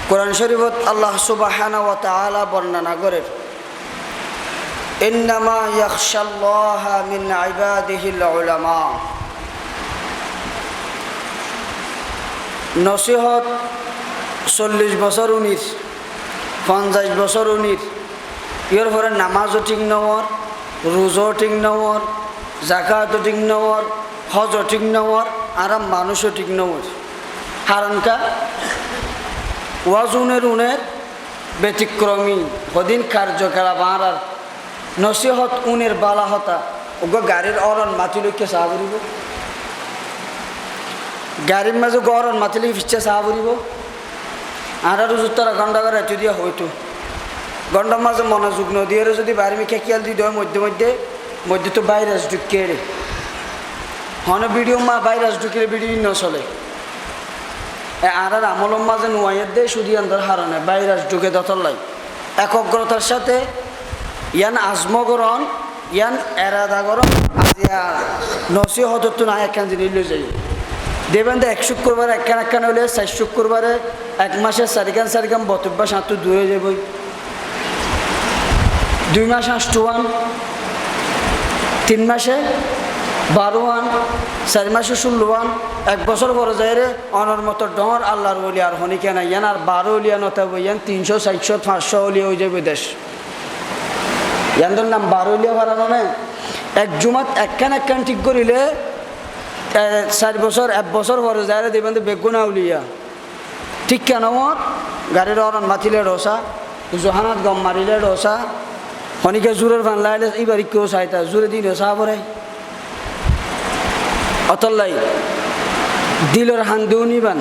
কোরআন শরীফত আল্লাহ সুবহানাহু ওয়া তাআলা বর্ণনা করেন, ইন্নামা ইয়াখশাল্লাহা মিন ইবাদিহিল উলামা। নসিহত 40 বছর উনির, 50 বছর উনির, ইয়ার পরে নামাজও ঠিক নওয়ার, রোজাও ঠিক নওয়ার, জাকাতও ঠিক নওয়ার, হজও ঠিক নওয়ার, আর মানুষও ঠিক নওয়ার। হারানকা ওয়াজুনের উনের ব্যতিক্রমী হদিন কার্যকলাপ আর নসিহত উনের বালা হতা ওগো গাড়ির অরণ মাতি লইকে চাহ ফুরিব, গাড়ির মাঝে গরণ মাতি লইকে ফিচ্ছে চাহ ফুরিব। আর উত্তরা ঘন্টা করে এত দিয়া হইতো ঘন্টার মাঝে মনোযোগ নদীয়ে যদি বাইরে মিখে খেয়াল দি দেয় মধ্যে মধ্যে মধ্যে তো ভাইরাস ঢুকিয়ে রে হন ভিডিও মা ভাইরাস ঢুকিয়ে ভিডিও নচলে। আর আমলম মাঝে নোয়াইয়ের দেয় শুধু আন্দার হারানে ভাইরাস ঢুকে দতলাই একগ্রতার সাথে ইয়ান আজমগরণ ইয়ান এরাদাগরণ আজিয়া নসিহত তো না একখান জিনিস লই যাই দেবেন দে 1 শুক্রবার একখান হলে 4 শুক্রবারে 1 মাসে 4 গান বতব্বা সাঁতু দূরে যাবই, 2 মাস 8 3 মাসে 12 4 মাসে 16 1 বছর পরে যায় রে অনর মতো ডর আল্লাহর ওলি আর হনি কেন ইয়ান আর 12 ওলিয়া নতা বইয়ান 300 400 500 ওলিয়া হয়ে যাবে দেশ। ইয়ানদের নাম 12 ওলিয়া বাড়ানো না, এক জুমাত একখান ঠিক করিলে 4 বছর 1 বছর পরে যায় রে দেবেন বেগুনা উলিয়া ঠিক কেন গাড়ির অরণ মাতিলে রসা জোহানাত গম মারিলে রসা হনিকে জোরের ফান লাইলে এইবার কেউ চাইতা জোরে দিন রসা পরে অতল্লাই দিলের হান দিও নিবান।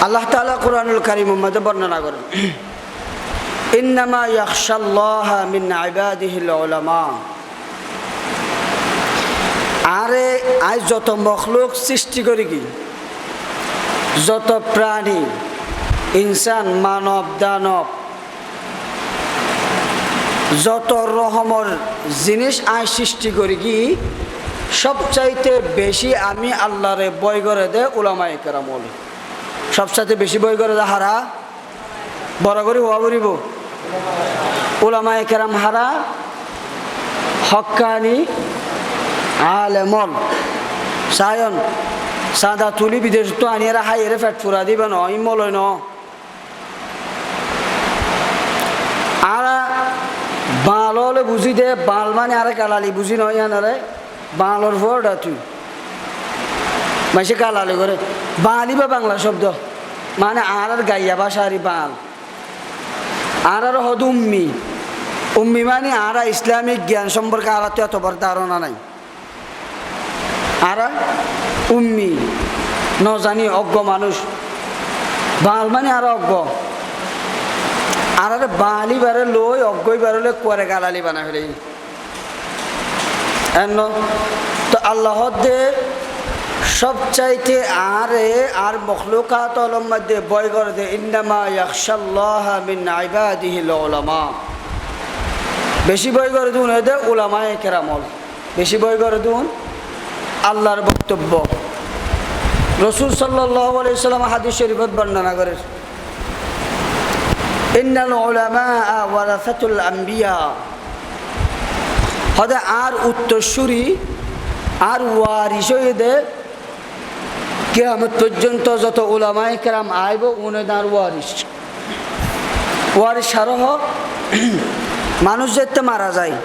আল্লাহ তাআলা কুরআনুল কারীমের মধ্যে বর্ণনা করেন, ইন্নামা ইয়াখশাল্লাহা মিন ইবাদিহিল উলামা। আরে আজ যত মখলুক সৃষ্টি করি কি যত প্রাণী ইনসান মানব দানব যত রকমের জিনিস আয় সৃষ্টি করি কি সবচাইতে বেশি আমি আল্লাহরে বয় করে দে উলামায়ে কেরাম। সবচাইতে বেশি বয় করে দে হারা বড় করে হওয়া বলিব উলামায়ে কেরাম হারা হক্কানি আলেমন সায়ন সাদা তুলি বিদেশ তো আনিয়ারা হাইয়েরে ফেট ফুরা দিবে ন ইমলয় ন আর বাল হলে বুঝি দে বাল মানে আরে কালালি বুঝি নয় আনারে বালর ফোরটা তুই মাসে কালালি করে বালি বা বাংলা শব্দ মানে আর গাইয়া ভাষারি বাল আর হদ উম্মি উম্মি মানে আর ইসলামিক জ্ঞান সম্পর্কে আর তো এতবার ধারণা নাই। আর উম্মি ন জানি অজ্ঞ মানুষ বাল মানে আর অজ্ঞ আর বালি বারে লই অজ্ঞই বারলে কুয়ারে গালালি বানা ফেলে এন তো আল্লাহ দে সবচাইতে আর মখলুকাত আলম মধ্যে বয় করে দে ইন্নামা ইয়াখশাল্লাহা মিন ইবাদিহিল উলামা। বেশি বয় করে দুন দে উলামায়ে কেরাম, বেশি বয় করে দুন আল্লাহর বক্তব্য। রাসূল সাল্লাল্লাহু আলাইহি ওয়াসাল্লাম হাদিস শরীফত বর্ণনা করেন, ইন্নাল উলামা ওয়ারাসাতুল আম্বিয়া। হদে আর উত্তরসূরি আর ওয়ারিস হইদে কিয়ামত পর্যন্ত যত উলামায়ে কেরাম আইব উনার ওয়ারিস সারহ মানুষ যেতে মারা যায়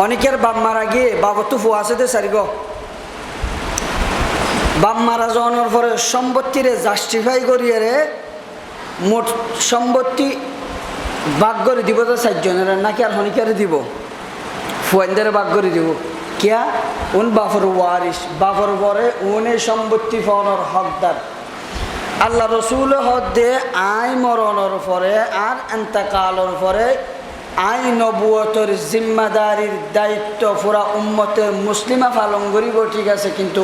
অনেকের বাপ মারা গিয়ে বাবা তো ফুয়াছে দে সারিব বাপ মারা যাওয়ার পরে সম্পত্তিরে জাস্টিফাই করিয়ে রে মোট সম্পত্তি ভাগ করে দিব তো 4 জনের নাকি আর হনিকারে দিব ফুয়ানদের ভাগ করে দিব কিয়া উন বাফর ওয়ারিস বাফর পরে উনে সম্পত্তি পাওয়ার হকদার। আল্লাহ রসুল হদ দে আই মরণের পরে আর এন্তেকালের পরে আই নবুয়তের জিম্মাদারির দায়িত্ব পুরা উম্মতে মুসলিমা পালন করিব ঠিক আছে, কিন্তু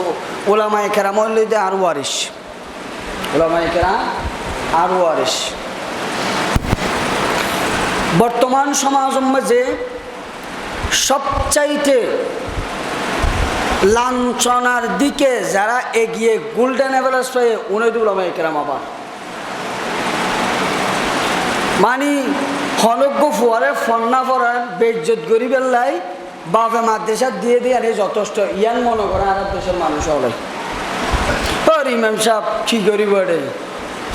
উলামায়ে কেরাম হইলে দে আর ওয়ারিস উলামায়ে কেরাম আর ওয়ারিস। বর্তমান সমাজ মাঝে সবচাইতে লাঞ্ছনার দিকে যারা এগিয়ে গোল্ডেন এভারেস্ট হয়ে উলামায়ে কেরাম আবার মানি হনজ্ঞ ফুয়ারে ফন্না ফরান বেজ্জত গরিবের লাই বাপে মাদ্রাসা দিয়ে দিয়ে আরে যথেষ্ট ইয়ান মনে করে আর দেশের মানুষ হলে ইমাম সাহেব কি করিব রে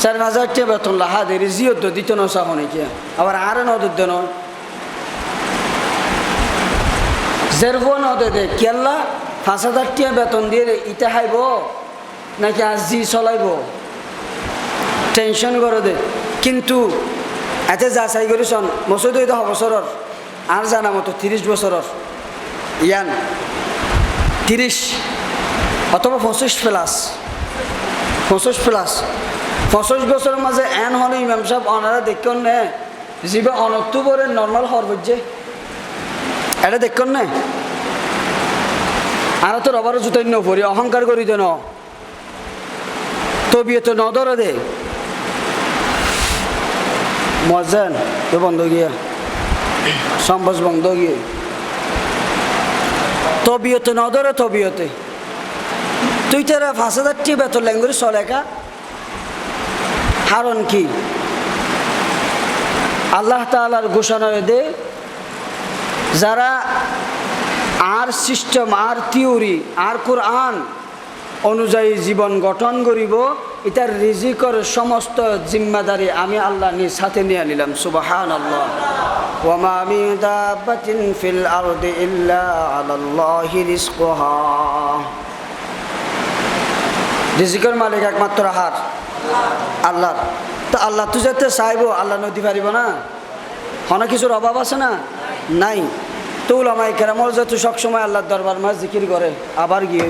4,000 টাকা বেতন লাহা দেরি জিও দিত না সাহনে কি আবার আর নদর দেন জেরব নদে দে কেল্লা 5,000 টাকা বেতন দিয়ে ইটা খাইব নাকি আজ জি চলাইব টেনশন করে দে কিন্তু এতে যাচাই করেছন মসুদ 10 বছরের আর জানা মতো 30 বছরের ইয়ান 30 অথবা 25 প্লাস 25 বছরের মাঝে এন হন ইমাম সাহেব অনারা দেখুন নে জীবে অনক্টোবরের নর্মাল হর বুঝছে এটা দেখুন নে আর তো রবার জুতাই নপরি অহংকার করি দেন তবিয়ে তো নদরে দে মজান তো বন্ধ গিয়া সম্বাস বন্ধ গিয়ে তবিয়তে নদরে তবিয়তে তুই তারা 5,000 টাকা বেতন ল্যাঙ্গুরি চলেকা কারণ কি আল্লাহ তাআলার ঘোষণা দে যারা আর সিস্টেম আর থিওরি আর কোরআন অনুযায়ী জীবন গঠন করিব এটার রিজিকর সমস্ত জিম্মাদারি আমি আল্লাহ নিজ হাতে নিয়ে নিলাম সুবহানাল্লাহ ওয়া মা মিন দাব্বাতিন ফিল আরদি ইল্লা আলাল্লাহি রিজকুহা রিজিকের মালিক একমাত্র হার আল্লাহ তো আল্লাহ তুই যাতে চাইবো আল্লাহ নদী পারিব না হনা কিছুর অভাব আছে না নাই তো উলামায়ে কেরামর যাতে সবসময় আল্লাহর দরবার মাঝ জিকির করে আবার গিয়ে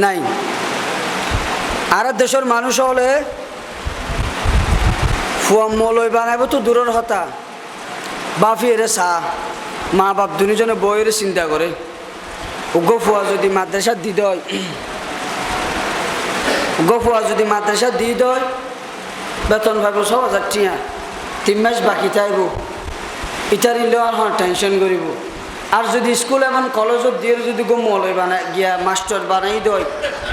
নাই আর দেশের মানুষ হলে ফুয়া মলই বানাইব তো দূরের হতা বাফিয়ে চা মা বাপ দুজনে বইয়ের চিন্তা করে গো ফুয়া যদি মাদ্রাসা দি দেয় বেতন পাইব 6,000 টাকা 3 মাস বাকি থাকব ইটার ইলেও আর টেনশন করিব আর যদি স্কুল এবং কলেজত দিয়ে যদি গো মলই বানাই গিয়া মাস্টার বানাই দেয়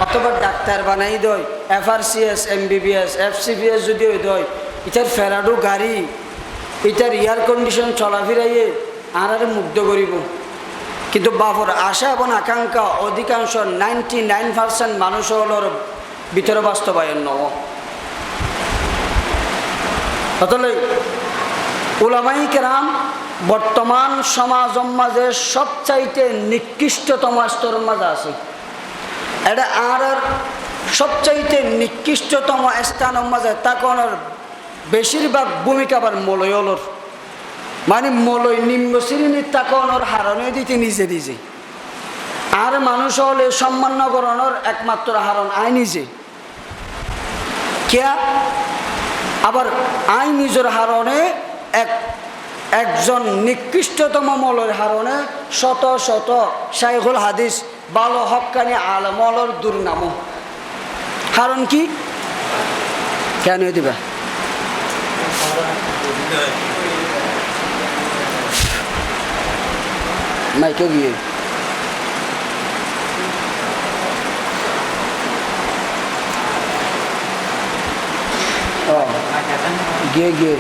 অথবা ডাক্তার বানাই দেয় FRCS MBBS FCBS যদি দেয় ইটার ফেরাডো গাড়ি ইটার এয়ার কন্ডিশন চলাফিরাইয়ে আর মুগ্ধ করিব কিন্তু বাপর আশা এবং আকাঙ্ক্ষা অধিকাংশ 99% মানুষ হলোর ভিতরে বাস্তবায়ন নব তাহলে উলামায়ে কেরাম বর্তমান সমাজ মাঝে সবচাইতে নিকৃষ্টতম স্তরের মাঝে আছে এটা আর সবচাইতে নিকৃষ্টতম স্থানের মাঝে তাকনের বেশিরভাগ ভূমিকা আবার মলয়লর মানে মলয় নিম্ন শ্রেণীর তাকনের হারণে দিতে নিজে আর মানুষ হলে সম্মান করানোর একমাত্র হারণ আই নিজে কেয়া আবার আই নিজের হারণে একজন নিকৃষ্টতম মলের হারণে শত শত শাইখুল হাদিস ভালো হক্কানি আলমলর দুর্নাম কারণ কি কেন দিবা মাইকে গিয়ে গিয়ে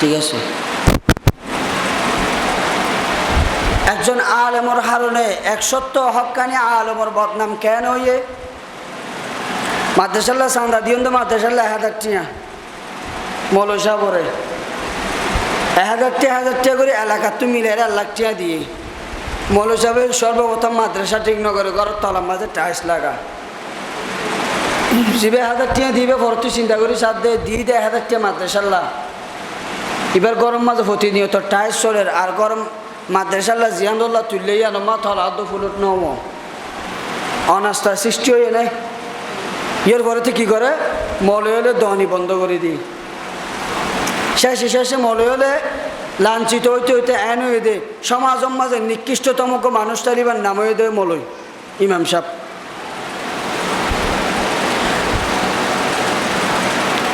ঠিক আছে একজন আলেমর হারণে 170 হক্কানি আলেমর বদনাম কেন হইয়ে মাদ্রাসাল্লাহ চান্দা দিন তো মাদ্রাসাল্লাহ 1,000 টাকা মৌলভী সাহেবরে 1,000 টাকা করে এলাকার তো মিলে 1 লাখ টাকা দিয়ে মৌলভী সাহেবের সর্বপ্রথম মাদ্রাসা ঠিক নগরে ঘরের তলার মাঝে টাইলস লাগা জিবে 1,000 টাকা দিবে পরতু চিন্তা করি সাথ দিয়ে দেয় 1,000 টাকা মাদ্রাসাল্লাহ এবার গরম মাঝে প্রতিনিয়ত টাইলস চলের আর গরম মাদ্রাসাল্লাহ জিয়ানুল্লাহ তুললেই আনো মা থলা ফুলত নম অনাস্থার সৃষ্টি হয়ে নেই এর পরেতে কী করে মৌলভী হলে দহনি বন্ধ করে দিই শেষে মৌলভী হলে লাঞ্ছিত হইতে এন হয়ে দে সমাজের মাঝে নিকৃষ্টতম মানুষ তালিবার নাম হয়ে দেয় মৌলভী ইমাম সাহেব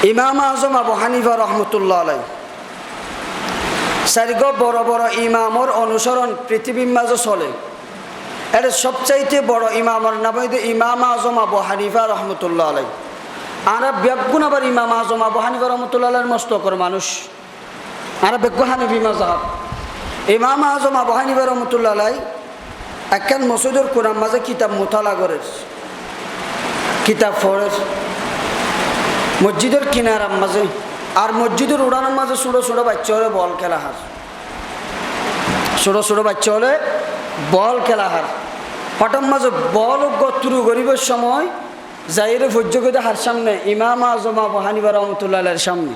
ইমাম আজম আবু হানিফা রহমতুল্লাহ আলাই চারিগ বড় বড় ইমামর অনুসরণ পৃথিবীর মাঝে চলে। এর সবচাইতে বড় ইমামর নাম হইতে ইমাম আজম আবু হানিফা রহমতুল্লাহ আলাই। আর বেগুন আবার ইমাম আজম আবু হানিফা রহমতুল্লাহ আলাইয়ের মস্তকর মানুষ। আর বেগু হানিফি মাযহাব ইমাম আজম আবু হানিফা রহমতুল্লাহ আলাই একখান মসজিদের কোরআন মাঝে কিতাব মুতালা করে, কিতাব পড়ে মসজিদের কিনারার মাঝে। আর মসজিদের উড়ানোর মাঝে ছোটো ছোটো বাচ্চা হলে বল খেলা হার, ছোটো ছোটো বাচ্চা হলে বল খেলা হার। হঠাৎ মাঝে বল গত্রু গরিবের সময় যাইরে ভোজ্য করে হার সামনে ইমাম আজম আবু হানিফা রহমতুল্লাহ আলাইয়ের সামনে।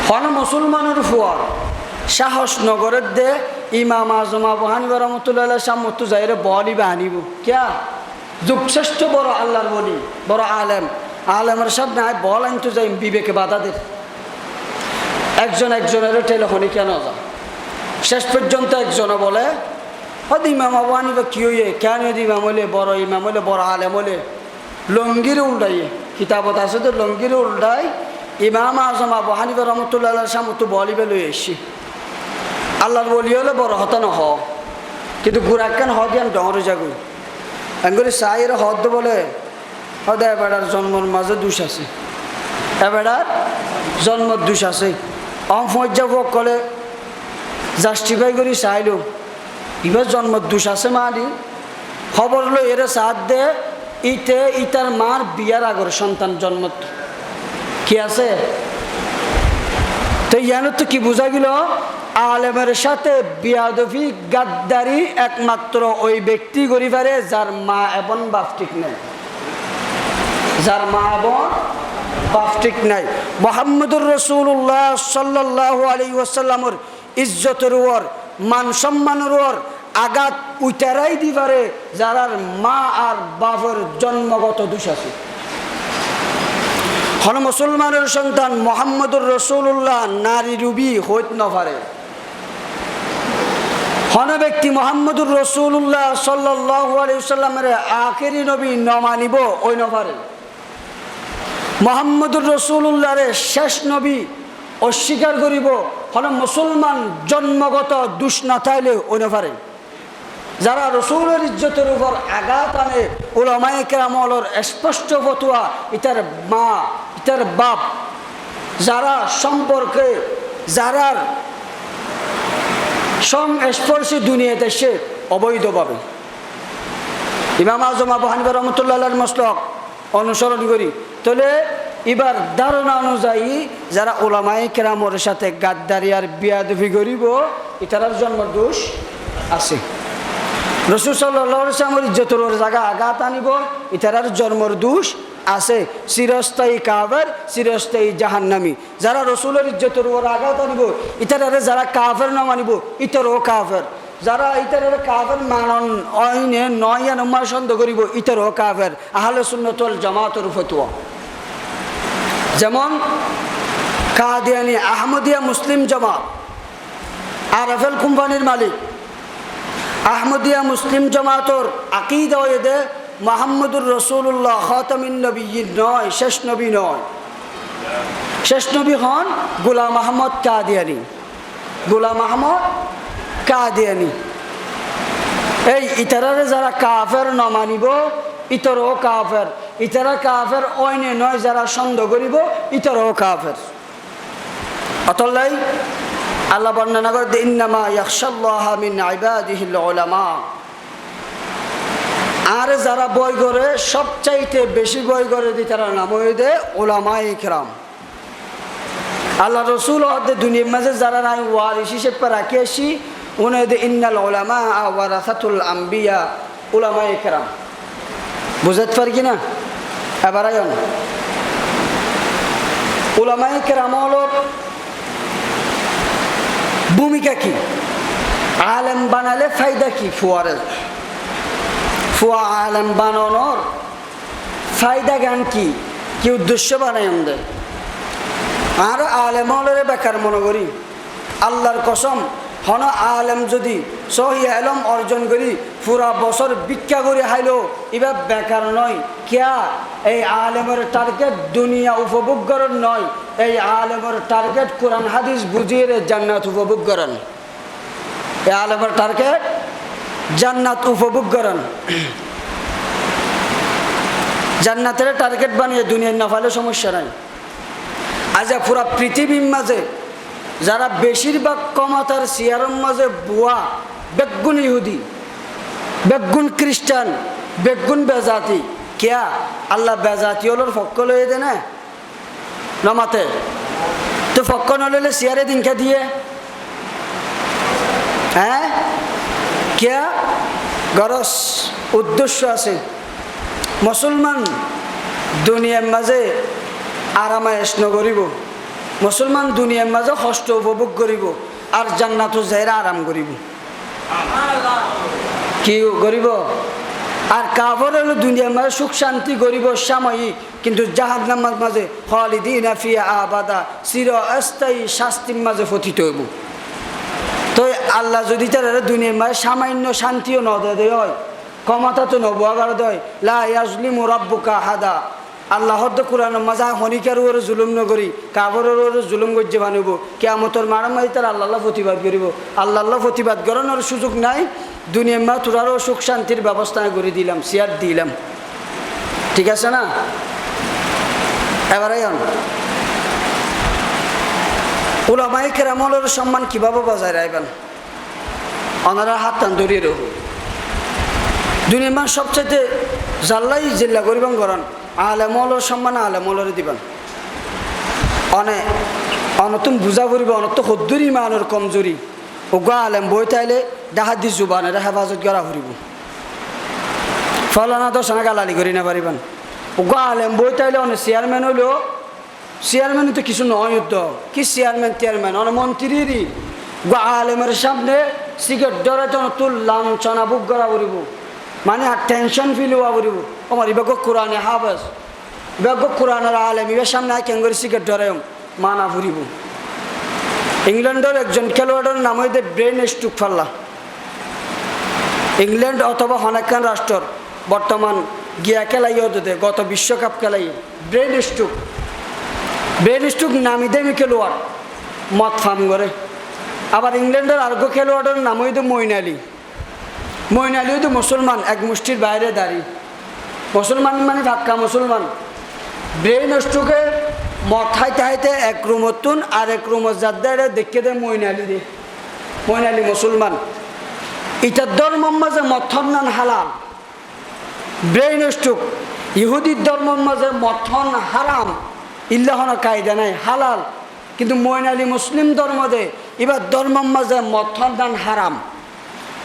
হন মুসলমানের ফুয়ার সাহস নগরের দে ইমাম আজম আবু হানিফা রহমতুল্লাহ আলাইয়ের সামনে তো যাইরে বলই বা হানিব ক্যা যুগশ্রেষ্ঠ বড় আল্লাহর বলি বড় আলেম, আলেমের সামনে আয় বল আনতে যাই বিবেকে বাধা দে। একজন একজনের টেলিফোনে কেন যা শেষ পর্যন্ত একজনে বলে হয়তো ইমাম আবু হানিফা কি হইয়ে কেন ইমাম হলে বড় আলেম হলে লঙ্গিরে উল্টাইয়ে কিতাবত আছে তো লঙ্গিরে উল্টাই ইমাম আজম আবু হানিফা রহমতুল্লাহ সামনে তো বলিবে লই এসছি। আল্লাহর বলি হলে বড় হতা ন হ, কিন্তু গুড়াক্কান হ দিয়ান ডরে যাগুই এমনি সাইয়ের হদ বলে হদে এবেড়ার জন্মর মাঝে দোষ আছে, এবেড়ার জন্মর দোষ আছে। অমজাবক কলে জাস্টিফাই করি চাইল এবার জন্মর দোষ আছে মা দি খবর লো এরে সাথ দে ইতে ইতার মার বিয়ার আগর সন্তান জন্ম কি আছে। তো ইয়ানো তো কি বোঝা গেল আলেমের সাথে বিয়াদফি গাদ্দারি একমাত্র ওই ব্যক্তি করি পারে যার মা এবং বাপ ঠিক নেই, যার মা এবং বাপ ঠিক নাই। মুহাম্মদুর রাসূলুল্লাহ সাল্লাল্লাহু আলাইহি ওয়াসাল্লামের ইজ্জতের উপর মান সম্মানের উপর আঘাত উইটারাই দি পারে যার মা আর বাপের জন্মগত দোষ আছে। হন মুসলমানের সন্তান মুহাম্মদুর রাসূলুল্লাহ নারী রূপী হইত না পারে। হন ব্যক্তি মুহাম্মদুর রাসূলুল্লাহ সাল্লাল্লাহু আলাইহি ওয়াসাল্লামের আখেরি নবী ন মানিব ওই না পারে। মুহাম্মদুর রাসূলুল্লাহর শেষ নবী অস্বীকার করিব হন মুসলমান জন্মগত দোষ না থাইলে ওই না পারে। যারা রসুলের ইজ্জতের উপর আঘাত আনে উলামায়ে কেরামর স্পষ্ট ফতোয়া ইতার মা ইতার বাপ যারা সম্পর্কে যারার সংস্পর্শী দুনিয়াতে সে অবৈধভাবে ইমাম আজম আবু হানিফা রহমতুল্লাহ আলাইহির মাসলাক অনুসরণ করি তাহলে এবার ধারণা অনুযায়ী যারা উলামায়ে কেরামর সাথে গাদ্দারি আর বিয়াদবি করিব ইতার জন্ম দোষ আছে। রাসূল সাল্লাল্লাহু আলাইহি ওয়াসাল্লামের ইজ্জতের জায়গা আঘাত আনিব ইতার জন্মর দোষ আছে। চিরস্থায়ী কাফের চিরস্থায়ী জাহান্নামী। যারা রসুলের ইজ্জতের উপর আঘাত আনিব ইতারে যারা কাফের না মানিব ইতারও কাফের। যারা ইতারে কাফের মানন অইনে নয় নম্বর সন্দেহ করিব ইতারও কাফের। আহলে সুন্নাত ওয়াল জামাতের ফতোয়া যেমন কাদিয়ানী আহমদিয়া মুসলিম জামাত আরএফএল কোম্পানির মালিক আহমদিয়া মুসলিম জামাতর আকিদা ওয়েদে মুহাম্মদুর রাসূলুল্লাহ খাতামুন নবিয়্যিন নয়, শেষ নবী নয়। শেষ নবী হন গোলাম আহমদ কাদিয়ানী, গোলাম আহমদ কাদিয়ানী। এই ইতারারে যারা কাফের ন মানিব ইতরও কাফের, ইতারা কাফের অইনে নয় যারা সন্দেহ করিব ইতরও কাফের। অতলাই আল্লাহ বর্ণনা করে ইন্নামা ইয়াখশাল্লাহা মিন ইবাদিহিল উলামা। আর যারা বই করে সবচাইতে বেশি বই করে দি তারা নাম হইতে উলামায়ে কেরাম। আল্লাহ রসুল দুনিয়ার মাঝে যারা নাই ওয়ারিস হিসেবে রাখি আসি উনি ইন্নাল উলামা ওয়ারাসাতুল আম্বিয়া উলামায়ে কেরাম। বুঝতে পারি কিনা এবার আয়ন উলামায়ে কেরামর ভূমিকা কি, আলেম বানালে ফায়দা কি, ফুয়া আলেম বানানোর ফায়দা জ্ঞান কি, কি উদ্দেশ্য বানাই আমাদের। আর আলেম হলে বেকার মনে করি আল্লাহর কসম হন আলেম যদি সহি আলম অর্জন করি পুরা বছর ভিক্ষা করে হাইলো এবার বেকার নয় কিয়া এই আলেমের টার্গেট দুনিয়া উপভোগ করার নয় এই আলেমের টার্গেট কোরআন হাদিস বুঝিয়ে জান্নাত উপভোগ করেন এই আলেমের টার্গেট জান্নাত উপভোগ করেন জান্নাতের টার্গেট বানিয়ে দুনিয়ার না পাইলে সমস্যা নাই আজ পুরা পৃথিবীর মাঝে যারা বেশিরভাগ ক্ষমতার চেয়ারের মাঝে বুয়া বেগুন ইহুদি বেগুন খ্রিস্টান বেগুন বেজাতি কিয়া আল্লাহ বেজাতি হলোর ফক্ক লয়ে দে না নমাতে তো ফক্ক নলে চেয়ারে দিনকে দিয়ে হ্যাঁ কিয়া গরস উদ্দেশ্য আছে মুসলমান দুনিয়ার মাঝে আরামায়েশ নগরিব মুসলমান দুনিয়ার মাঝে কষ্ট উপভোগ করিব আর জান্নাত যাইরা আরাম করিব কি করিব আর কাফর হলো দুনিয়ার মাঝে সুখ শান্তি করিব সাময়িক কিন্তু জাহান্নামের মাঝে খালিদিনা ফিহা আবাদা চিরস্থায়ী শাস্তির মাঝে পতিত হইব তো আল্লাহ যদি তারা দুনিয়ার মাঝে সামান্য শান্তিও ন দেয় হয় ক্ষমতা তো নবাগার দেয় লা ইয়াজলিমু রাব্বুকা আহাদা আল্লাহর তো কোরআন মাজা হনিকার ওর জুলুম নগরী কাবরের ওর জুলুম গজ্জে বানিব কিয়ামতের মারামারি তার আল্লাহ প্রতিবাদ করিব আল্লাহ প্রতিবাদ করানোর সুযোগ নাই দুনিয়ার মা তোরারও সুখ শান্তির ব্যবস্থা করে দিলাম শেয়ার দিলাম ঠিক আছে না এবারে উলামায়ে কেরামের সম্মান কিভাবে বজায় রাখবেন ওনারা হাত টান ধরিয়ে রব দুনিয়ার মা সবচাইতে জাল্লাই জিল্লা করিবান করেন আলেমলর সম্মান আলেমলরে দিবেন অনতুন বুঝা করিব অনত সদ্দুরি মানের কমজোরি ওগা আলেম বই তাইলে ডাহাত দি জুবানের হেফাজত করা ফুরিব ফলানা দশ না গালালি করি না পারিবেন ওগা আলেম বই তাইলে অনেক চেয়ারম্যান হইলেও চেয়ারম্যান তো কিছু নয় তো কি চেয়ারম্যান অনেক মন্ত্রীরই গা আলেমের সামনে সিগারেট ধরে তো তোর লাঞ্ছনা বুক করা ফুরিব মানে আর টেনশন ফিল হওয়া ফুরিব আমার ইবাগ কোরআনে হাফেজ ইবাগ কোরআনের আলেম ইবার সামনে কেন করে সিগারেট ধরে মানা ফুরিব ইংল্যান্ডের একজন খেলোয়াড়ের নাম হইতে ব্রেন স্ট্রোক ফাল্লা ইংল্যান্ড অথবা অনেকখান রাষ্ট্র বর্তমান গিয়া খেলাই হতে গত বিশ্বকাপ খেলাই ব্রেন স্ট্রোক নামি দেমি খেলোয়াড় মদ ফার্ম করে আবার ইংল্যান্ডের আর্গ খেলোয়াড়ের নাম হইতে মইন আলী হইতে মুসলমান এক মুষ্টির বাইরে দাঁড়িয়ে মুসলমান মানে ধাক্কা মুসলমান ব্রেন স্ট্রোকে মদ খাইতে খাইতে এক রুমতুন আর এক রুমত যাদের দেখে দেয় মইন আলী মুসলমান ইটার ধর্মের মাঝে মথন নান হালাল ব্রেন স্ট্রোক ইহুদির ধর্মের মাঝে মথন হারাম ইল্লাহন কায়দা নাই হালাল কিন্তু মইন আলী মুসলিম ধর্ম দে এবার ধর্মের মাঝে মথন নান হারাম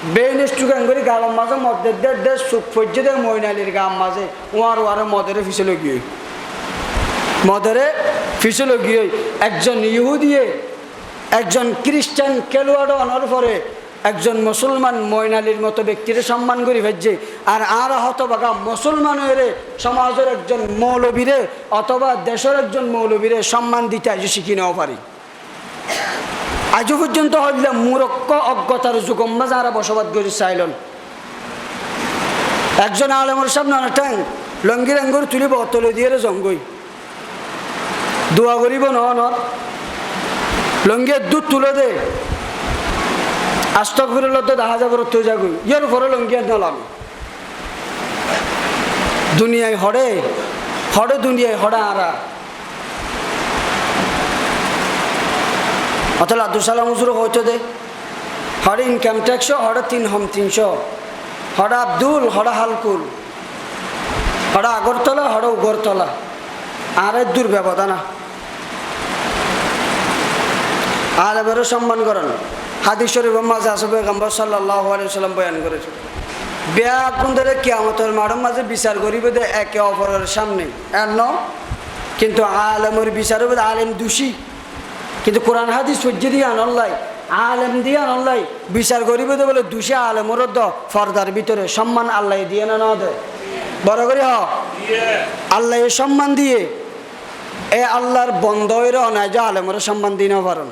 ব্রেন স্ট্রোক করি গাঁর মাঝে মদের সুখ ফজ্জে দেয় মইন আলীর গাঁর মাঝে ওয়ারে মদরে ফিসলে গিয়ে একজন ইহুদিয়ে একজন খ্রিস্টান খেলোয়াড় আনার পরে একজন মুসলমান মইন আলীর মতো ব্যক্তির সম্মান করি ফেলছে আর হতবাগা মুসলমান হয়ে সমাজের একজন মৌলবীরে অথবা দেশের একজন মৌলবীরে সম্মান দিতে আজ শিখি নেওয়া পারি আজও পর্যন্ত হইলে মূরক্ষ অজ্ঞতার যুগম্বা যারা বসবাস করি চাইলেন একজন আলেমের সামনে অনেকটাই লঙ্গি রঙ্গর তুলিব তলে দিয়ে জঙ্গই দোয়া করিব লঙ্গির দুধ তুলে দে আস্তক ফিরল তো দেখা যাব তো যাগই ইয়ার উপরে লঙ্গিয়ার নলাম দুনিয়ায় হড়ে দুনিয়ায় হড়া আরা অথবা আব্দুল সালাম হুজুর হইতো দে হড়ে ইনকাম ট্যাক্স হড়ে 300 হড়া আব্দুল হড়া হালকুল হড়া আগরতলা হড়া উগরতলা আর দূর ব্যবধানা আলেমেরও সম্মান করেন হাদিস শরীফের মাঝে আছে পয়গম্বর সাল্লাল্লাহু আলাইহি ওয়াসাল্লাম বয়ান করেছে বিয়া আপনাদের কিয়ামতের মাঠের মাঝে বিচার করিবে দে একে অপরের সামনে এন্ন কিন্তু আলেমের বিচার হবে আলেম দোষী কিন্তু কোরআন হাদিস সহ্য দিয়ে আনল্লাই আলেম দিয়ে আনল্লাই বিচার করিবে দে বলে দোষী আলেমের দ ফর্দার ভিতরে সম্মান আল্লাহ দিয়ে না দে বড় করে আল্লাহ সম্মান দিয়ে এ আল্লাহর বন্ধ হয়ে নাই যে আলেমের সম্মান দিয়ে না পারেন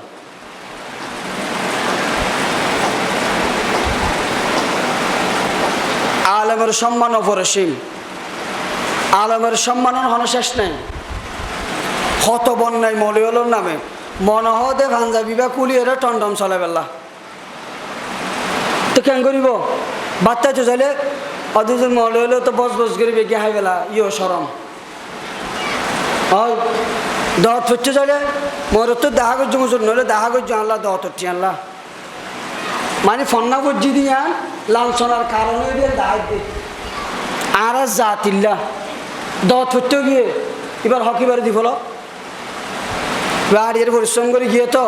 আলেমের সম্মান অপরিসীম, আলেমের সম্মানের হন শেষ নাই। হত বন্যায় মলিওলোর নামে মনে হদে পাঞ্জাবি বা কুলিয়ে টন্ডম চলে বেলা তো কেন করিব বার্তায় তো চাইলে অথচ মলে হলেও তো বস বস করে বেগে হাই বেলা ইয়ে সরম হয় দত হচ্ছে চাইলে মোর তো দেখা করছো মুসুর নইলে দেখা করছো আনলা দত হচ্ছে আনলা মানে ফন্না বুঝি দিয়া লাঞ্ছনার কারণে দিয়ে দায় দে আর জাতিল্লা দত হচ্ছে গিয়ে এবার হকি বারে দিফল বাড়ির পরিশ্রম করে গিয়ে তো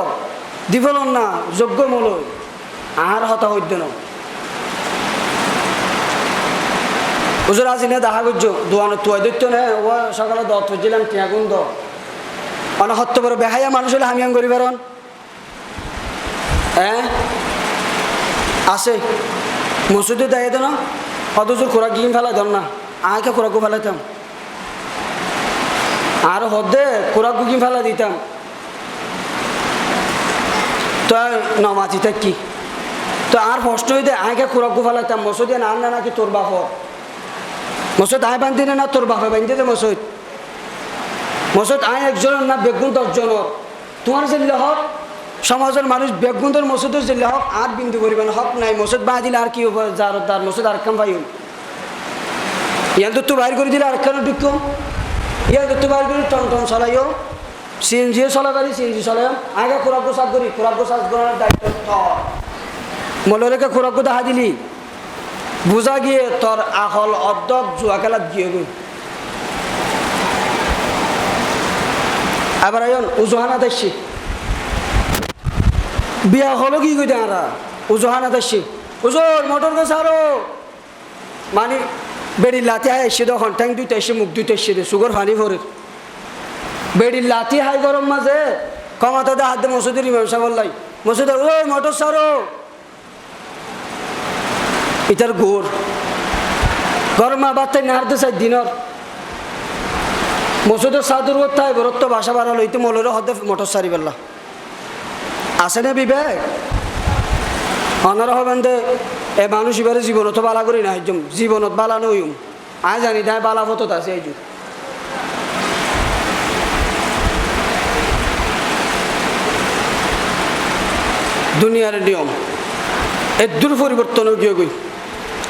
দিফল না যোগ্য মূল আর হতা হইত না হুজুর আজি না দেখা করছো দোয়ানো তুয়াই দিত না ও সকালে দত হচ্ছিলাম টিয়াগুন দ মানে হত্য বড় বেহাইয়া মানুষ হলে হামিয়াং করি পারন হ্যাঁ আছে মসুদে দেয় দেন অথচ খোরাক গিয়ে ফেলা দেন না আগে খোরাকও ফেলাইতাম আর হদে খোরাক গিয়ে ফেলা দিতাম তো নমাজিতে কি তো আর কষ্ট হইতে আগে খোরাকও ফেলাইতাম মসুদে না না নাকি তোর বাপ মসুদ আয় বান্ধি না তোর বাপে বান্ধি দে মসুদ মসুদ আয় একজনের না বেগুন 10 জনের তোমার যে হক সমাজের মানুষ বেগুনদের মসুদের যে হক আর বিন্দু করিবেন হক নাই মসুদ বা দিলে আর কি যার তার মসুদ আর কাম পাইম ইয়ান তো বাইর করে দিলে আর কেন ঢুকুম ইয়ান তো বাইর করে টন টন চলাইও সিএনজি চলা গাড়ি সিএনজি চলাইম আগে খোরাক সাজ করি খোরাক সাজ করার দায়িত্ব মলরেকে খোরাক দেখা দিলি বুঝা গিয়ে তোর আহল অর্ধক জুয়া খেলাত গিয়ে গই আবার আয়ন উজহানা দেখছি বিয়া হলো কি কই দেরা উজহানা দেখছি হুজুর মোটর গাছ আরো মানে বেড়ি লাতি হাই এসে তখন ট্যাঙ্ক দুইটা এসে মুখ দুইটা এসে দে সুগার পানি ভরে বেড়ি লাতি হাই গরম মাঝে কমাতে দে হাত দে মসুদের ইমাম সাহেব লাই মসুদের ও মোটর সারো ইটার গোর গরমা বার্তায় নাড়তে চাই দিনের মসুদের সাদুর কোথায় বরত্ব বাসা বাড়ালো ইতে মলেরও হতে মোটর সারি বেলা আছে না বিবেক অনারা হবেন দে এ মানুষ এবারে জীবনত বালা করি না একদম জীবনত বালা নইম আয় জানি তাই বালা ফত আছে এই দুনিয়ার নিয়ম এর দূর পরিবর্তনও গিয়ে গই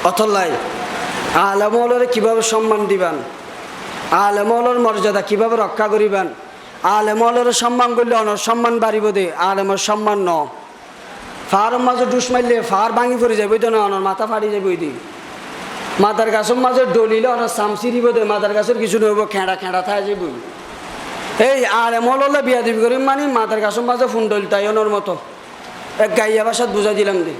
অথলাই আলেমলরে কীভাবে সম্মান দিবেন আলেমলর মর্যাদা কীভাবে রক্ষা করিবেন আলেমলরে সম্মান করলে অনর সম্মান বাড়িব দে আলেমর সম্মান ন ফার মাঝে ডুস মারলে ফার ভাঙি পড়ে যাবে তো না অনর মাথা ফাড়ি যাবে ওই দিন মাথার গাছের মাঝে ডলিলে অনর সামসিরিব দে মাথার গাছের কিছু নইব খেঁড়া খেঁড়া থাকা যাবে এই আলেমললে বিয়া দিবি করিম মানে মাথার গাছের মাঝে ফোন ডল তাই অনর মতো এক গাইয়া ভাষাত বুঝাই দিলাম দে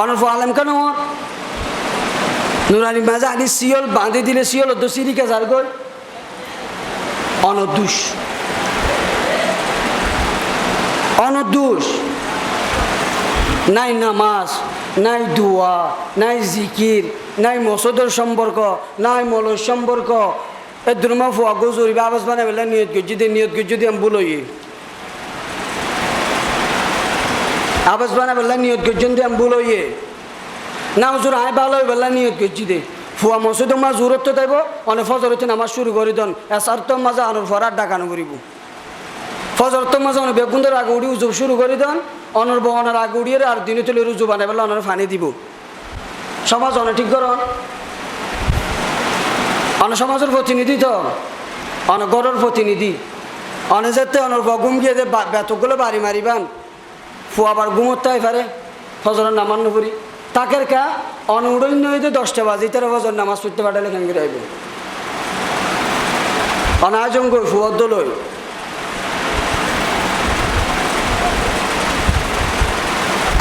অনর্ফ আলম কেন নুরানি মাঝে আনি শিয়ল বাঁধে দিলে শিয়ল তো সিরিকা যার গই অনদুষ অনদুষ নাই নামাজ নাই দোয়া নাই জিকির নাই মসুদের সম্পর্ক নাই মলর সম্পর্ক এ দুর্মা ফুয়া গজুরি বাবাস বানাই বলে নিয়ত গজ্জি দিয়ে আমি বলই আবাস বানা বললা নিয়ত গজ্জন দিয়ে আমি বলইয়ে না হুজুর আয় ভালো হয়ে বললা নিয়ত গজ্জি দে ফুয়া মসুদ মা জোরত তো দেব অনেক ফজর হচ্ছে নামাজ শুরু করে দেন এসার তো মাঝে আনোর ফরার ডাকানো করিব ফজর তো মাঝে অনেক বেগুনদের আগে উড়ি উজুব শুরু করে দেন অনর বহনের আগে উড়িয়ে আর দিনে তুলে রুজু বানাই বললে অনর ফানি দিব সমাজ অনেক ঠিক করন অনেক সমাজের প্রতিনিধি তো অনেক গড়ের প্রতিনিধি অনেক যেতে অনর বগুম গিয়ে যে বেতকগুলো বাড়ি মারিবান ফুয়াবার ঘুমোতে পারে ফজরের নামাজ নপুরি তাকের কা অনুড়ন্য হইতে 10টা বাজে তারা ফজর নামাজ পড়তে পাঠালে কেন আইব অনাজঙ্গ ফুয়াদ্দ লই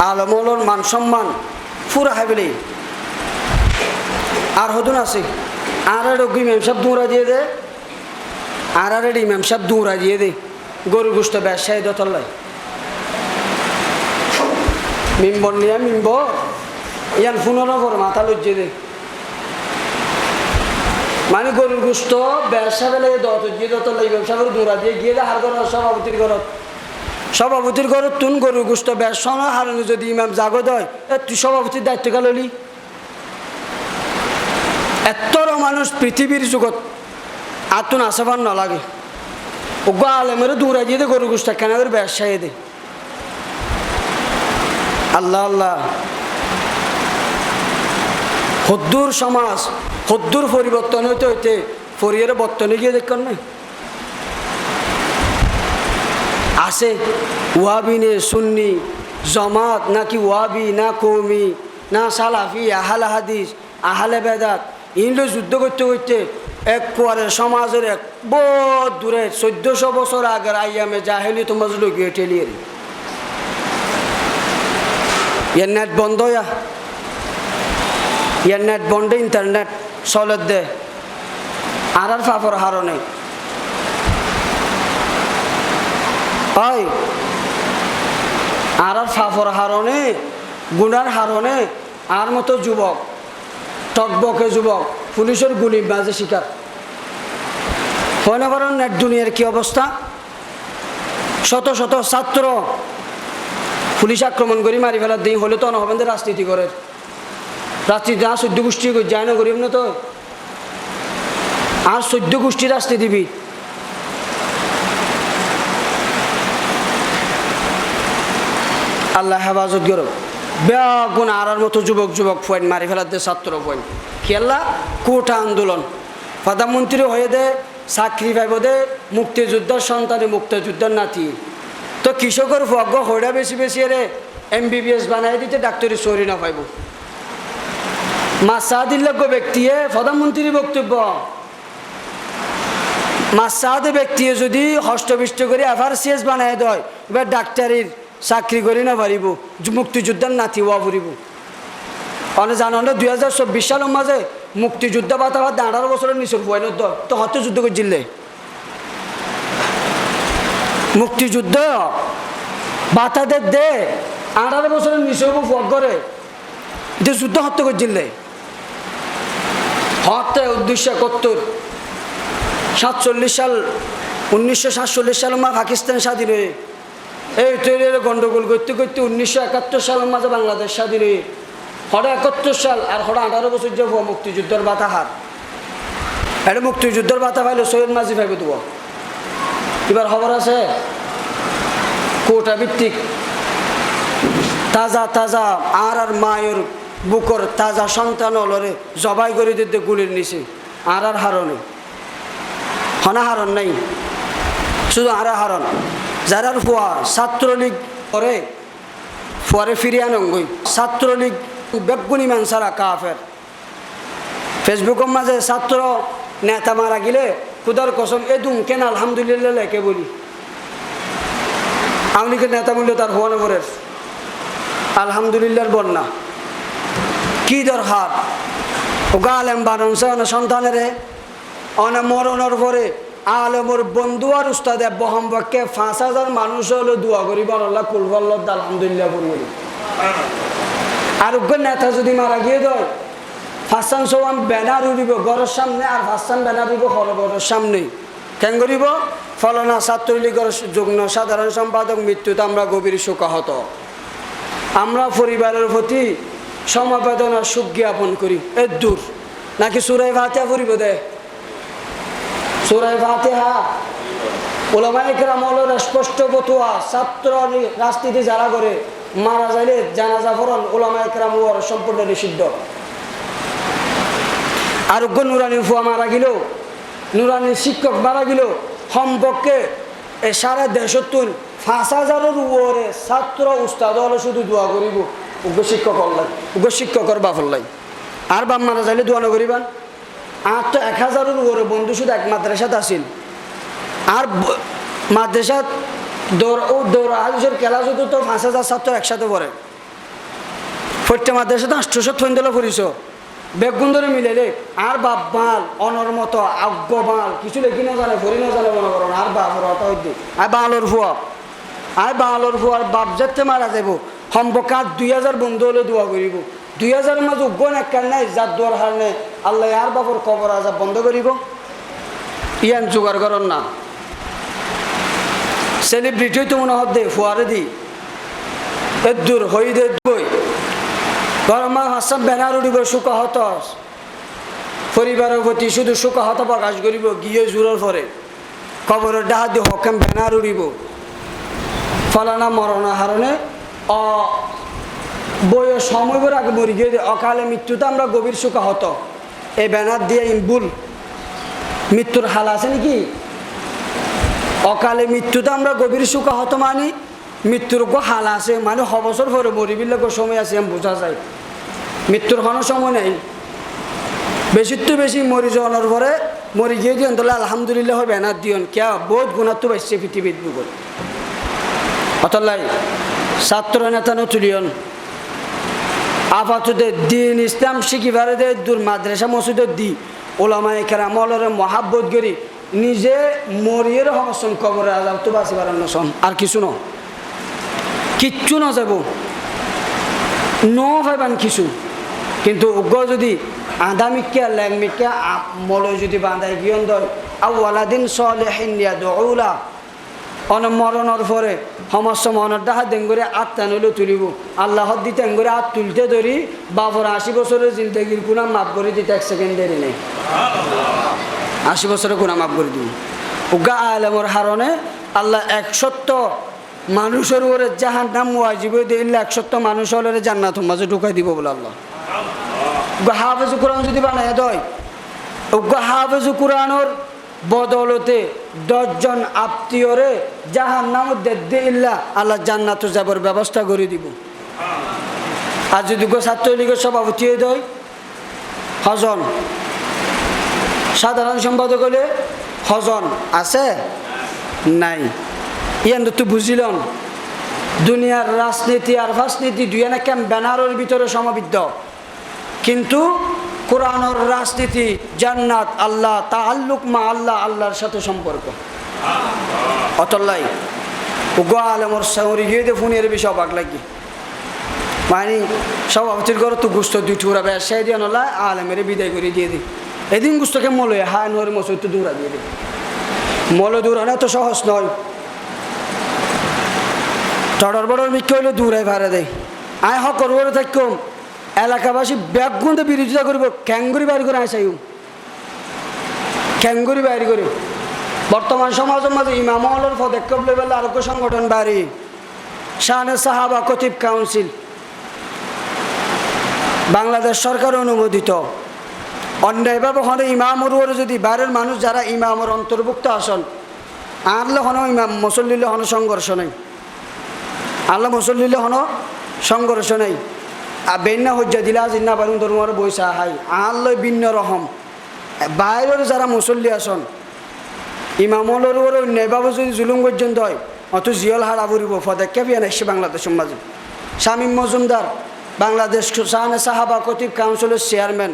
আলমলর মান সম্মান ফুরা হাইবেলে আর হতুন আছে আর ইমাম সাহেব দৌড়া দিয়ে দে আর ইমাম সাহেব দৌড়া দিয়ে দে গরু গোষ্ঠ ব্যবসায়ী দতল্লায় মিম্বর নিয়ে মিম্বর ইয়ান ফুনর পর মাথা লজ্জে দে মানে গরুর গোষ্ঠ ব্যবসা বেলে দত গিয়ে দতল্লা ইমাম সাহেবের দৌড়া দিয়ে গিয়ে দে হার ঘর সভাপতির ঘরত সভাপতির ঘর তুন গরু গোস্ত বেসন হারানো যদি ইমাম জাগত হয় তুই সভাপতির দায়িত্ব কালি এতর মানুষ পৃথিবীর যুগত আতুন আসাফার ন লাগে ওগো আলেমের দূরে দিয়ে গরু গোস্ত কেন করে ব্যবসায়ী দে আল্লাহ আল্লাহ হদ্দুর সমাজ হদ্দুর পরিবর্তন হইতে হইতে ফরিয়ারে বর্তনে গিয়ে দেখুন না আছে ওয়াবি নে সুন্নি জমাত নাকি ওয়াবি না কৌমি না সালাফি আহাল হাদিস আহালে বেদাত ইন্দ্র যুদ্ধ করতে করতে এক কোয়ারে সমাজের এক বহুত দূরে 1400 বছর আগের আইয়ামে জাহেলি তোমার গিয়ে ঠেলিয়ে ইয়ার নেট বন্ধ ইয়ার নেট বন্ধ ইন্টারনেট চলত দে আর ফাফর হারণে হয় আর ফাফর হারণে গুনার হারণে আর মতো যুবক টকবকে যুবক পুলিশের গুলির মাঝে শিকার হয় না পারেন নেট দুনিয়ার কি অবস্থা শত শত ছাত্র পুলিশ আক্রমণ করে মারি ফেলার দিন হলে তো হবেন রাজনীতি করে রাজনীতি আর 14 গোষ্ঠী যায় না গরিব না তো আর 14 গোষ্ঠী রাজনীতিবিদ আল্লাহ হেফাজত করো বেগুন আর মতো যুবক পয়েন্ট মারি ফেলার দে ছাত্র পয়েন্ট খেলা কোটা আন্দোলন প্রধানমন্ত্রী হয়ে দে চাকরি পাইব দে মুক্তিযোদ্ধার সন্তানে মুক্তিযোদ্ধার নাতি তো কৃষকের ভাগ্য হইরা বেশি বেশি রে MBBS বানাই দিতে ডাক্তারি সরি না পাইব মাসাদিল্লাজ্ঞ ব্যক্তিয়ে প্রধানমন্ত্রীর বক্তব্য মাসাদ ব্যক্তি যদি হষ্টবিষ্ট করে FRCS বানাই দেয় এবার ডাক্তারির চাকরি করি না পারিব মুক্তিযোদ্ধার নাতি হওয়া ফুরিব অনেক জানো 2024 সালের মাঝে মুক্তিযোদ্ধা বাতা 18 বছরের নিচের বয়ন তো হতে যুদ্ধ করছিল মুক্তিযুদ্ধ বাতাদের দে 18 বছরের নিচে করে যে যুদ্ধ হত্যা করছিল হত্যা 1971 সাল 1947 সালের মা পাকিস্তান স্বাধীন হয়ে এই তৈরি গন্ডগোল করতে করতে 1971 সালের মাঝে বাংলাদেশ স্বাধীন হয়ে হঠাৎ 71 সাল আর হঠাৎ 18 বছর যাব মুক্তিযুদ্ধের বাতা হার এটা মুক্তিযুদ্ধের বাতা পাইলে সৈয়দ মাঝি পাইবে দেব এবার খবর আছে কোটা ভিত্তিক তাজা তাজা আর মায়ের বুকর তাজা সন্তান হলরে জবাই করে দিতে গুলির নিচে আর হারণে হনা হারণ নাই শুধু আর হারণ যারার ফুয়া ছাত্রলীগ করে ফুয়ারে ফিরিয়ে আনঙ্গই ছাত্রলীগ বেগুনি মানসারা কাফের ফেসবুকের মাঝে ছাত্র নেতা মারা গেলে খুদার কসম এদুম কেন আলহামদুলিল্লাহ লেখে বলি আওয়ামী লীগের নেতা মূল্য তার হওয়ানো পরের আলহামদুলিল্লাহর বন্যা কি দরকার ও গালেম বানছে সন্তানের অনেক মরণের পরে আলমর বন্ধু আর উস্তাদে বহমবাক্যে 5000 মানুষ হলো দোয়া করি বল্লাহ কুলবল্লাহ আলহামদুলিল্লাহ বলি আর নেতা যদি মারা গিয়ে দেয় ফাঁসান সোয়ান ব্যানার উড়িব ঘরের সামনে আর ফাঁসান ব্যানার উড়িব ঘরের সামনে কেন করিব ফলনা ছাত্রলীগের যুগ্ম সাধারণ সম্পাদক মৃত্যুতে আমরা গভীর শোকাহত আমরা পরিবারের প্রতি সমবেদনা সুখ জ্ঞাপন করি এর দূর নাকি সূরা ফাতিহা পড়িব দে সূরা ফাতিহা উলামায়ে কেরাম হলো স্পষ্ট ফতোয়া ছাত্র রাজনীতি যারা করে মারা যাইলে জানাজা পড়ান উলামায়ে কেরাম ওর সম্পূর্ণ নিষিদ্ধ আর নুরানির ফুয়া মারা গেল নুরানির শিক্ষক মারা গেল সম্পর্কে সারা দেশতুন 5000-এর উপরে ছাত্র উস্তাদ হলো শুধু দোয়া করিব শিক্ষক হল্লাই শিক্ষকর বাপ হল্লাই আর বাপ মারা যাইলে দোয়া নকরিবান আর তো 1000-এর উপরে বন্ধু শুধু এক মাদ্রাসাত আসিল আর মাদ্রাসাত দৌড় হাদিসের ক্লাস হতো তো 5000 ছাত্র একসাথে পড়ে প্রত্যেক মাদ্রাসাতে 800 ফেন্ডেলা পড়িস বেগুন ধরে মিলেলে আর বাপ বাল অনর মতো আজ্ঞ বাল কিছু লেখি না জানে ভরি না জানে মনে করেন আর বাপ হইতে আর বালর ফুয়ার বাপ যেতে মারা যাব সম্পর্কে আর 2000 বন্ধু হলে দোয়া করিব 2000-এর মাঝে উগ্গন একখান নাই যার দোয়ার হার নেই আল্লাহ আর বাপর কবর আজাব বন্ধ করিব ইয়ান জোগাড় করেন না সেলিব্রিটি তো মনে হতে ফুয়ারে দি এদুর হই দে বই গরম হাসান ব্যানার উড়িব সুখাহত পরিবারের প্রতি শুধু সুখাহত প্রকাশ করিব গিয়ে জোরের পরে খবরের ডাহা দিয়ে হকাম ব্যানার উড়িব ফলানা মরণা হারণে বইয়ের সময়বার আগে মরি গিয়ে অকালে মৃত্যুতে আমরা গভীর সুখাহত এই ব্যানার দিয়ে ইমবুল মৃত্যুর হাল আছে নাকি অকালে মৃত্যুতে আমরা গভীর সুখাহত মানি মৃত্যুর হাল আছে মানে বছর পরে মরিবিলে সময় আছে আমি বোঝা যায় মৃত্যুর কোনো সময় নেই বেশির তো বেশি মরি যাওয়ার পরে মরি গিয়ে দিন তাহলে আলহামদুলিল্লাহ ব্যানার দিয়ন কে বহুত গুণাত্ম পাইছে পৃথিবীর বুকত অতলাই ছাত্র নেতা নতুলিয়ন আপাতত দিন ইসলাম শিখিবারে দে দূর মাদ্রাসা মসজিদত দি ওলামায়ে কেরামলরে মহাব্বত করি নিজে মরিয়ের হসন কবরে আজাব তো বাঁচি পারেন নসন আর কিছু ন কিচ্ছু না যাব ন ভাইবান কিছু কিন্তু উগ্র যদি আধা মিক্কা ল্যাং মিক্কা মলয় যদি বাঁধাই গিয়ন দয় আউ্লাদিন সলেহিন ইয়াদউলা অন মরণের পরে সমস্ত মনের ডাহা দেন করে আত্মা নইলে তুলিব আল্লাহর দিতে করে আত তুলতে ধরি বাবর 80 বছরের জিন্দগির গুণা মাফ করে দিতে 1 সেকেন্ড দেরি নেই 80 বছরের গুণা মাফ করে দিব উগা আলমর হারণে আল্লাহ 100 মানুষের উপরে জাহান নাম ওয়াজিব দিলে 100 মানুষের জান্নাতের মাঝে ঢুকাই দিব বলে আল্লাহ হাফেজ কোরআন যদি বানায় দয় হাফেজ কোরআনের বদলতে 10 জন আত্মীয়রে জাহান নাম দিল্লা আল্লাহ জান্নাত যাবার ব্যবস্থা করে দিব আর যদি ছাত্রলীগের সভাপতি দয় হজন সাধারণ সম্পাদক হলে হজন আছে নাই ইয়ান তো বুঝিলাম দুনিয়ার রাজনীতি আর রাজনীতি দুই না কেম ব্যানারের ভিতরে সমাবিদ্ধ কিন্তু কোরআনের রাজনীতি জান্নাত আল্লাহ তাআল্লুক মা আল্লাহ আল্লাহর সাথে সম্পর্ক অতলাই উগো আলমর সাউরি গিয়ে দে ফোনের বিষয় অবাক লাগি মানে সভাপতির ঘর তো গুস্ত দুই টুরা ব্যবসায় দিয়ে নলা আলমের বিদায় করে দিয়ে দিই এদিন গুস্তকে মলে হায় নোয়ার মসুদ তো দৌড়া দিয়ে দিই মলে দৌড়ানো তো সহজ নয় চড়র বড়র মিক্কে হইলে দৌড়াই ভাড়া দেয় আয় হকর বড় থাকম এলাকাবাসী ব্যাগুণতে বিরোধিতা করব ক্যাঙ্গুরি বাইর করে আসাইও ক্যাঙ্গুরি বাইর করে বর্তমান সমাজের মাঝে ইমাম হলের পদক্ষেপ লেভেল আরোগ্য সংগঠন বাড়ি শানে সাহাবা কতিব কাউন্সিল বাংলাদেশ সরকার অনুমোদিত অন্যায়ভাবে হনে ইমামর ওরে যদি বাইরের মানুষ যারা ইমামর অন্তর্ভুক্ত আসন আনলে হন ইমাম মুসল্লিলে হন সংঘর্ষ নেই আল্লাহ মুসল্লিলে হন সংঘর্ষ নেই আর বেন্না হজ্জা দিলা জিন্না বারুন ধর্মের বৈশা হাই আল্লাহ ভিন্ন রকম বাইরের যারা মুসল্লি আসন ইমামলের ওরে অন্যায়ভাবে যদি জুলুম পর্যন্ত হয় অত জিয়ল হারা পড়ব পদক্ষেপ ইয়ে আসছে বাংলাদেশের মাঝে শামীম মজুমদার বাংলাদেশ শানে সাহাবা কতিব কাউন্সিলের চেয়ারম্যান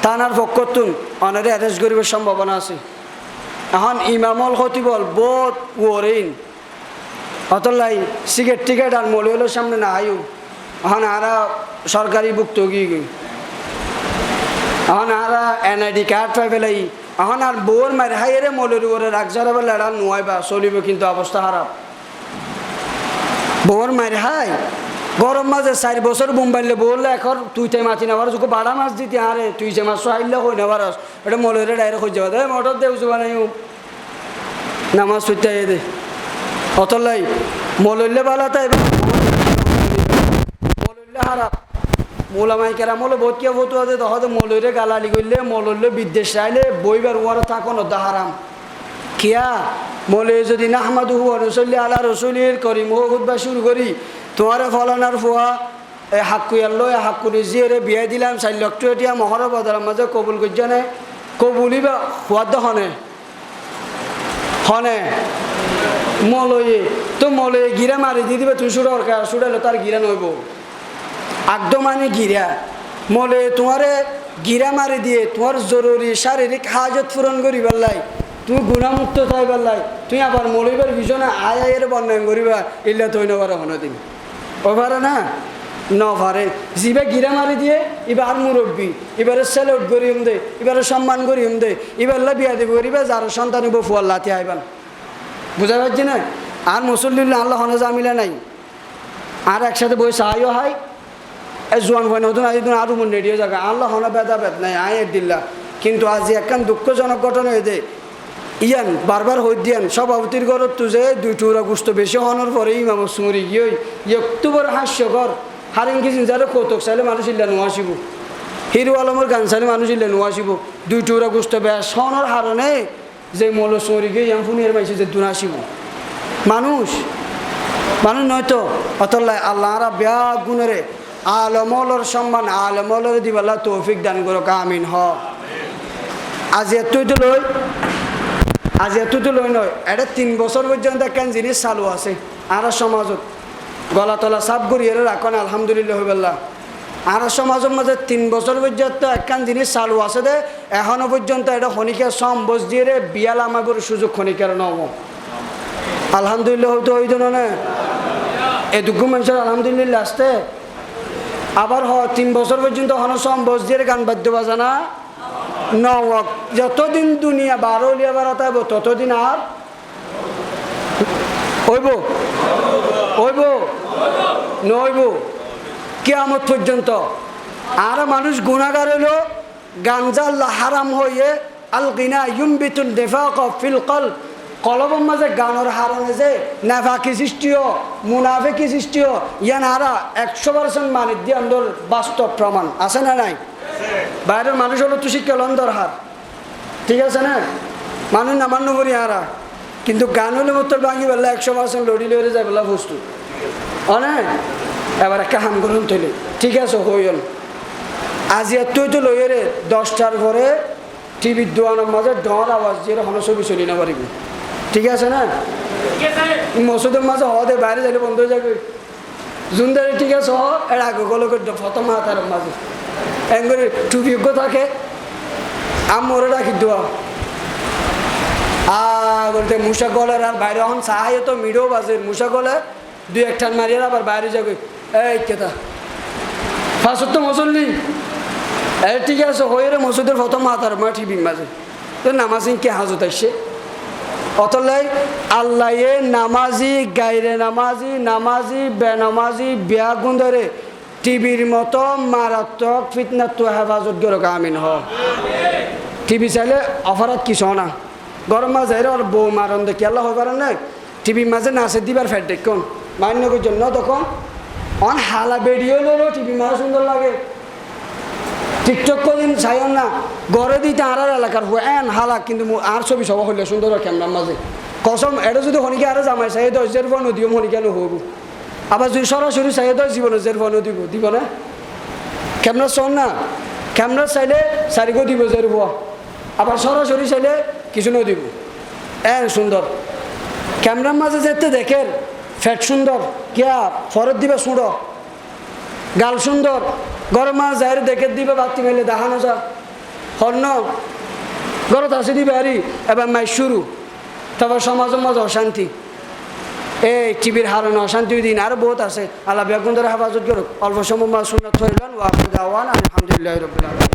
থানার পক্ষতুন অনারে অ্যারেস্ট করিবার সম্ভাবনা আছে এখন ইমামল খতিবল বোধ ওরেইন অতলাই সিগারেট টিকেট আর মলিউলের সামনে না আয়ু এখন আরা সরকারি ভুক্তভোগী এখন আরা এনআইডি কার্ড পাই পেলাই এখন আর বোর মারি হাইরে মলের ওরে রাখজারা বা লেড়া নোয়াই বা চলিব কিন্তু অবস্থা খারাপ বোর মারি হাই গরম মাঝে 4 বছর বোম্বাইলে বললে এখন তুই তাই মাতি নেবার যখন বাড়া মাছ দিতে আরে তুই যে মাছ আইলে হই নেবার এটা মলেরে ডাইরেক্ট হয়ে যাওয়া দে মোটর দেউ যাবা নাই নামাজ পড়তে দে অতলাই মলইলে বালা তাই মলইলে খারাপ মোলামাই কেরামলে বহুত কে ফটো আছে তখন মলইরে গালালি করলে মলইলে বিদ্বেষ চাইলে বইবার ওয়ার থাকুন হারাম কিয়া মলে যদি নাহমাদুহু ওয়া নুসাল্লি আলা রাসূলিল করিম ও খুতবা শুরু করি তোমারে ফলানার ফুয়া এই হাক্কু আল্লো এই হাক্কু নিজেরে বিয়ে দিলাম 4 লক্ষ টাকা মহর বদলার মাঝে কবুল করছে না কবুলি বা হুয়াদ হনে হনে মলয়ে তো মলয়ে গিরা মারি দিয়ে দিবে তুই সুড়ালে তার গিরা নইব একদমানি গিরা মলে তোমারে গিরা মারি দিয়ে তোমার জরুরি শারীরিক হাজত পূরণ করি পেলাই তুমি গুণামুক্ত চাই পেলাই তুই আবার মলিবার পিছনে আয়ের বর্ণায়ন করিবা ইল্লা তুই নবার হনে দিন ওভারে না নভারে জিবে গিরা মারি দিয়ে এবার মুরব্বী এবারে সেলুট করিম দে এবারে সম্মান করিম দে এবার বিয়া দিব করিবা যার সন্তান ফুয়ার লাতি আইবান বুঝা পারছি না আর মুসল্লিল্লা আল্লাহ হনে জামিলা নাই আর একসাথে বই সাহায্য হয় এই জোয়ান ভাই নতুন আজ আরও মন রেডিও জায়গা আল্লাহ হনে বেদা বেদ নাই আয়ের দিল্লা কিন্তু আজ একখান দুঃখজনক ঘটনা হয়ে দে ইয়ান বারবার হই দিয়ান সভাপতির ঘরত তুজে দুই টুরা গুস্ত বেশি হওয়ার পরে ইমাম সুমরি গিয়ে একটু বড় হাস্যকর হারিং কিছু যারা কৌতুক চাইলে মানুষ ইল্লা নোয়া আসিব হিরো আলমের গান চাইলে মানুষ ইল্লা নোয়া আসিব দুই টুরা গুস্ত বেশ হওয়ার হারণে যে মৌল সুমরি গিয়ে ইয়াম ফুনিয়ার মাইছে যে দুনা আসিব মানুষ মানুষ নয়তো অতল্লায় আল্লাহরা ব্যাগ গুণরে আলমলর সম্মান আলমলর দিবাল্লা তৌফিক দান করো আমিন হ আজ এতই লই নয় এটা 3 বছর পর্যন্ত একখান জিনিস চালু আছে আর সমাজত গলা তলা সাফ করিয়ে রাখেন আলহামদুলিল্লাহ হইবাল্লা আর সমাজের মাঝে 3 বছর পর্যন্ত একখান জিনিস চালু আছে দে এখনো পর্যন্ত এটা খনিকের সম বস দিয়ে বিয়াল আমাদের সুযোগ খনিকের নব আলহামদুলিল্লাহ হয়তো ওই জন্য না এটুকু মানুষের আলহামদুলিল্লাহ আসতে আবার 3 বছর পর্যন্ত হন সম বস দিয়ে গান বাদ্য বাজানা নওয়াক যতদিন দুনিয়া বারোলিয়া বারাতাইব ততদিন আর হইব হইব নইব কিয়ামত পর্যন্ত আর মানুষ গুনাহগার হইল গাঞ্জা হারাম হয়ে আল গিনা ইউমবিতুন নিফাক ফিল কলব কলবের মাঝে গানের হারণে যে নাফাকি সৃষ্টিও মুনাফিকি সৃষ্টিও ইয়ান আরা 100% মানে দিয়ে আন্দোল বাস্তব প্রমাণ আছে না নাই বাইরের মানুষ হলো তো শিক্ষা লন্দর হার ঠিক আছে না মানুষ নামান্য করি আরা কিন্তু গান হলে মতো ভাঙি বেলা 100% লড়ি লড়ে যায় বেলা বস্তু অনেক এবার একটা হাম করুন তৈরি ঠিক আছে হইল আজ এতই তো লইয়ে 10টার পরে টিভির দোয়ানোর মাঝে ডর আওয়াজ দিয়ে হলো ছবি চলি না পারিব ঠিক আছে না মসুদের মাঝে হদে বাইরে যাইলে বন্ধ হয়ে যাবে জুনদারে ঠিক আছে এর আগে গোলকের প্রথম হাতার মাঝে এঙ্গরে টুপিজ্ঞ থাকে আমরে রাখি দোয়া বলতে মুসা গলের আর বাইরে এখন চাহাই তো মিডো বাজে মুসা গলে 2 একটান মারিয়ে আবার বাইরে যাবে এই কেতা ফাঁসত তো মুসল্লি ঠিক আছে হয়ে রে মসুদের প্রথম হাতার মা টিভি মাঝে তো নামাজিং কে হাজত আসছে অতলাই আল্লাহ নামাজি গাইরে নামাজি নামাজি বেনামাজি বিয়া গুন্দরে টিভির মতো মারাত্মক ফিতনা তো হেফাজত গেল আমিন হ টিভি চাইলে অফারত কিছু না গরম মাঝে আর বউ মারণ দেখি আল্লাহ হয়ে পারেন না টিভির মাঝে নাচে দিবার ফেট দেখুন মান্যকের জন্য তখন অন হালা বেরিয়ে হলো টিভি মারা সুন্দর লাগে টিকটক কদিন চাইন না গড়ে দিতে আর এলাকার এন হালা কিন্তু আর ছবি সব হইলে সুন্দর ক্যামেরার মাঝে কসম এটা যদি শনিকে আরো জামাই চাই 10 ফোন দিও মনিকে নহব আবার যদি সরাসরি চাই 10 জীবনে 10 ফোন দিব না ক্যামেরা শোন না ক্যামেরা চাইলে 4 দিব 0 আবার সরাসরি চাইলে কিছু ন দিব এন সুন্দর ক্যামেরার মাঝে যেতে দেখেন ফ্যাট সুন্দর কিয়া ফরত দিবে সুড়ো গাল সুন্দর গরম মাছ যাই দেখে দিবে বাতি মেলে দেখানো যা হর্ন গরত আসে দিবে আরি এবার মাই শুরু তারপর সমাজের মাঝে অশান্তি এই টিভির হারানো অশান্তি দিন আরো বহুত আছে আল্লাহ বেগুন ধরে হেফাজত করুক অল্প সময় মাছ সুন্নাত হইলেন ওয়া আলহামদুলিল্লাহি রাব্বিল আলামিন